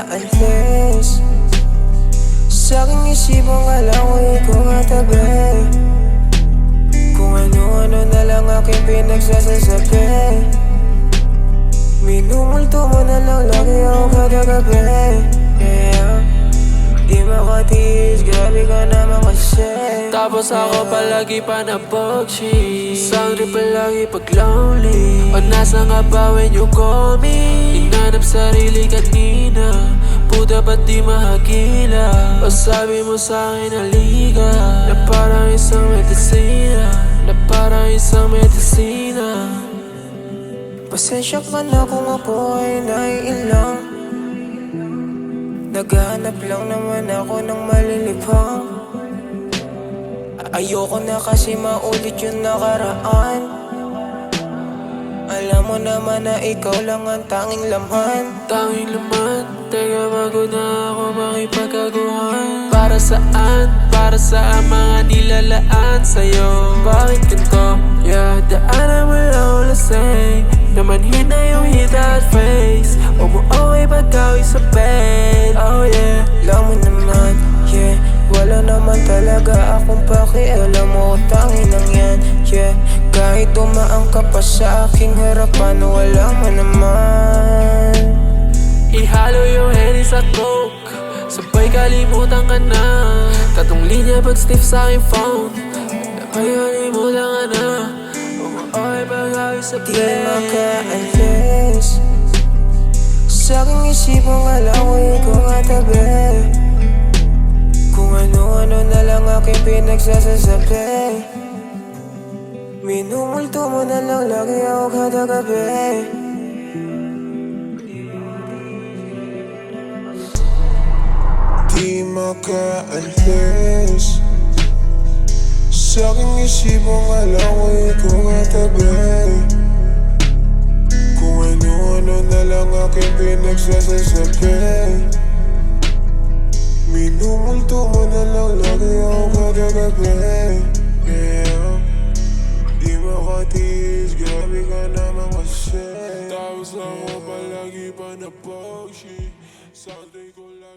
makaalis. Sa aking isipang alam ko ikaw katabi. Kung ano-ano na lang aking pinagsasasabi. Minumulto mo na lang lagi ako kada gabi. Yeah, di makatiis, grabe ka naman kasi. Tapos ako palagi pa na pag-shit. Sangre palagi pag lonely. O nasa nga ba when you call me? Hinanap sarili kanina. Puta ba't di mahagila? O sabi mo sa'kin halika, na parang isang medisina, na parang isang medisina. Pasensya ka na kung ako ay naiilang. Naghahanap lang naman ako ng malilibhang. Ayoko na kasi maulit yung nakaraan. Alam mo naman na ikaw lang ang tanging laman. Tanging laman, teka bago na ako makipagkaguhan. Para saan? Para saan mga nilalaan sa'yo? Bakit ganito? Yeah, daanan mo lang ako lasing. Namanhin na yung hit at face. Umuwi pagkawi sa bed. Oh yeah, alam mo naman, yeah, wala naman talaga akong pakialam mo. Tangin lang yan, yeah. Kahit dumaan ka pa sa aking harapan, wala mo naman. Ihalo yung Henny sa coke, sabay kalimutan ka na. Tatong linya pag stiff sa aking phone, nakalimutan ka na. Umuwi pagkawi sa bed. Di makaalis. Sa aking isipang alam ko ikaw katabi. Kung ano-ano na lang aking pinagsasasabi. Minumulto mo na lang lagi ako kada gabi. Di makaalis. Sa aking isipang alam ko ikaw katabi. Kung ano-ano na lang aking pinagsasasabi. Minumulto mo na lang lagi ako kada gabi. Yeah, di makatiis, grabe ka naman kasi. Tapos ako palagi pa na pag-shit. Sunday ko lang